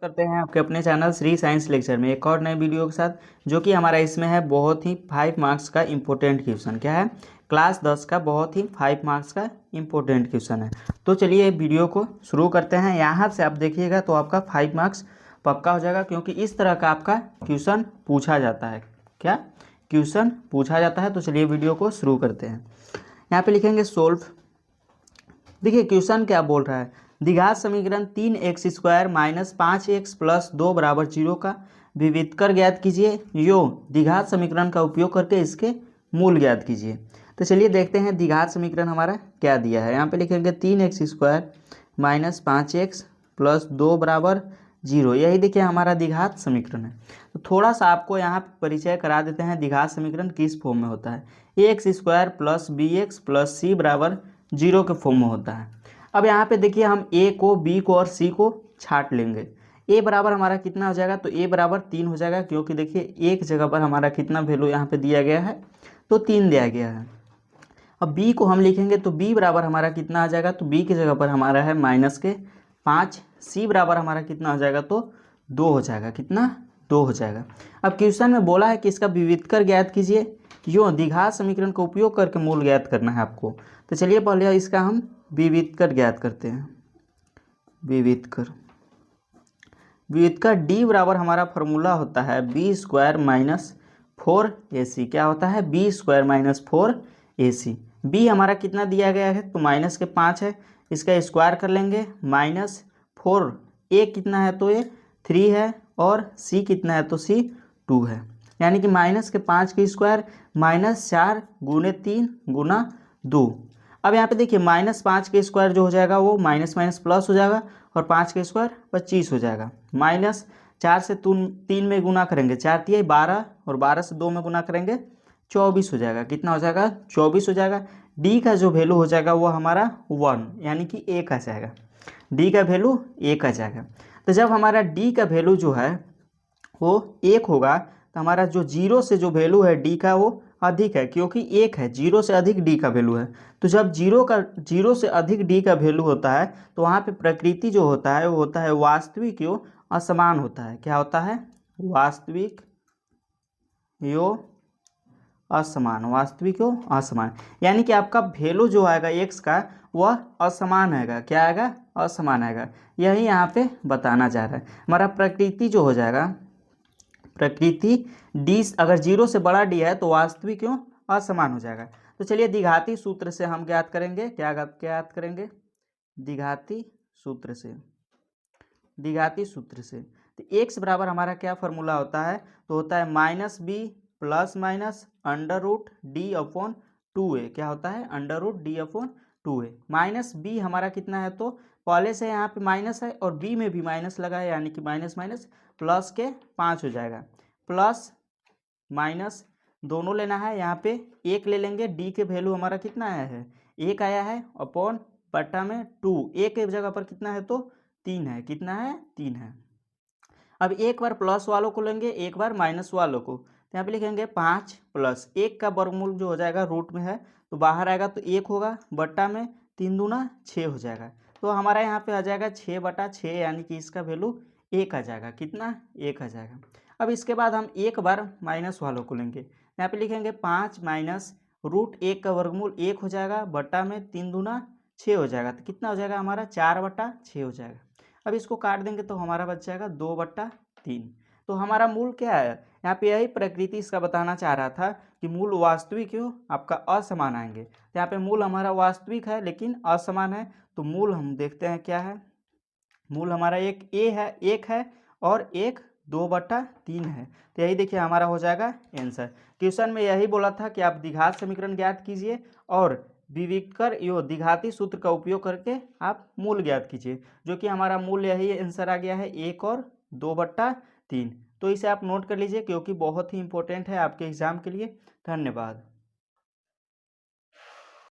करते हैं आपके अपने चैनल श्री साइंस लेक्चर में एक और नए वीडियो के साथ, जो कि हमारा इसमें है बहुत ही 5 मार्क्स का इम्पोर्टेंट क्वेश्चन। क्या है? क्लास 10 का बहुत ही 5 मार्क्स का इम्पोर्टेंट क्वेश्चन है। तो चलिए वीडियो को शुरू करते हैं। यहाँ से आप देखिएगा तो आपका 5 मार्क्स पक्का हो जाएगा, क्योंकि इस तरह का आपका क्वेश्चन पूछा जाता है। क्या क्वेश्चन पूछा जाता है? तो चलिए वीडियो को शुरू करते हैं। यहाँ पे लिखेंगे सोल्व। देखिए क्वेश्चन क्या बोल रहा है, द्विघात समीकरण 3x² माइनस 5x प्लस 2 बराबर 0 का विविधकर ज्ञात कीजिए। यो द्विघात समीकरण का उपयोग करके इसके मूल ज्ञात कीजिए। तो चलिए देखते हैं द्विघात समीकरण हमारा क्या दिया है। यहाँ पे लिखेंगे 3x² माइनस 5x प्लस 2 बराबर 0। यही देखिए हमारा द्विघात समीकरण है। तो थोड़ा सा आपको यहाँ परिचय करा देते हैं द्विघात समीकरण किस फॉर्म में होता है। ax² plus bx plus c बराबर 0 के फॉर्म में होता है। अब यहाँ पे देखिए हम a को, b को और c को छाट लेंगे। a बराबर हमारा कितना हो जाएगा, तो a बराबर 3 हो जाएगा, क्योंकि देखिए एक जगह पर हमारा कितना वैल्यू यहाँ पे दिया गया है, तो 3 दिया गया है। अब b को हम लिखेंगे तो b बराबर हमारा कितना आ जाएगा, तो b की जगह पर हमारा है -5। c बराबर हमारा कितना हो जाएगा, तो 2 हो जाएगा। कितना? 2 हो जाएगा। अब क्वेश्चन में बोला है कि इसका विविधकर ज्ञात कीजिए। यूँ द्विघात समीकरण का उपयोग करके मूल ज्ञात करना है आपको। तो चलिए पहले इसका हम विविधकर ज्ञात करते हैं। विविधकर d बराबर हमारा फॉर्मूला होता है b² माइनस 4ac। क्या होता है? b² minus 4ac। b हमारा कितना दिया गया है, तो -5 है, इसका स्क्वायर कर लेंगे। -4 a कितना है, तो ये 3 है, और c कितना है, तो c 2 है। यानी कि -5 का स्क्वायर -4 गुने 3 गुना 2। अब यहाँ पे देखिए -5 का स्क्वायर जो हो जाएगा वो माइनस माइनस प्लस हो जाएगा, और 5 का स्क्वायर 25 हो जाएगा। -4 से 3 में गुना करेंगे 4 तिया 12, और 12 से 2 में गुना करेंगे 24 हो जाएगा। कितना हो जाएगा? 24 हो जाएगा। डी का जो वैल्यू हो जाएगा वो हमारा 1 यानी कि 1 आ जाएगा। डी का वैल्यू 1 आ जाएगा। तो जब हमारा डी का वैल्यू जो है वो 1 होगा, तो हमारा जो 0 से जो वैल्यू है डी का वो अधिक है, क्योंकि 1 है, 0 से अधिक डी का वैल्यू है। तो जब 0 से अधिक डी का वैल्यू होता है, तो वहाँ पे प्रकृति जो होता है वो होता है वास्तविक यो असमान होता है। क्या होता है? वास्तविक यो असमान। वास्तविक यो असमान, यानी कि आपका वैल्यू जो आएगा x का वह असमान आएगा। क्या आएगा? असमान आएगा। यही यहाँ पे बताना चाह रहा है। हमारा प्रकृति जो हो जाएगा, प्रकृति d अगर 0 से बड़ा d है तो वास्तविक क्यों असमान हो जाएगा। तो चलिए द्विघाती सूत्र से हम ज्ञात करेंगे। क्या ज्ञात करेंगे? द्विघाती सूत्र से। द्विघाती सूत्र से तो x बराबर हमारा क्या फॉर्मूला होता है, तो होता है -b प्लस माइनस √d/2a। क्या होता है? √d/2a। -b हमारा कितना है, तो पहले से यहाँ पे माइनस है और b में भी माइनस लगा है, यानी कि माइनस माइनस प्लस के 5 हो जाएगा। प्लस माइनस दोनों लेना है, यहाँ पे 1 ले लेंगे। डी के वैल्यू हमारा कितना आया है? 1 आया है, अपॉन बट्टा में 2। एक जगह पर कितना है, तो 3 है। कितना है? 3 है। अब एक बार प्लस वालों को लेंगे, एक बार माइनस वालों को। तो यहाँ पे लिखेंगे 5 प्लस 1 का वर्गमूल जो हो जाएगा रूट में है, तो बाहर आएगा तो 1 होगा, बट्टा में 3 दूना 6 हो जाएगा। तो हमारा यहाँ पे आ जाएगा 6/6, यानी कि इसका वैल्यू 1 आ जाएगा। कितना? 1 आ जाएगा। अब इसके बाद हम एक बार माइनस वालों को लेंगे। यहाँ पे लिखेंगे 5 माइनस √1 का वर्गमूल 1 हो जाएगा, बट्टा में 3 दूना 6 हो जाएगा। तो कितना हो जाएगा हमारा? 4/6 हो जाएगा। अब इसको काट देंगे तो हमारा बच जाएगा 2/3। तो हमारा मूल क्या है, यहाँ पे यही प्रकृति इसका बताना चाह रहा था कि मूल वास्तविक क्यों आपका असमान आएंगे। तो यहाँ पे मूल हमारा वास्तविक है लेकिन असमान है। तो मूल हम देखते हैं क्या है। मूल हमारा एक a है, 1 है, और एक 2/3 है। तो यही देखिए हमारा हो जाएगा आंसर। क्वेश्चन में यही बोला था कि आप द्विघात समीकरण ज्ञात कीजिए और विविधकर यो द्विघाती सूत्र का उपयोग करके आप मूल ज्ञात कीजिए, जो कि हमारा मूल यही आंसर आ गया है, 1 और 2/3। तो इसे आप नोट कर लीजिए, क्योंकि बहुत ही इंपॉर्टेंट है आपके एग्जाम के लिए। धन्यवाद।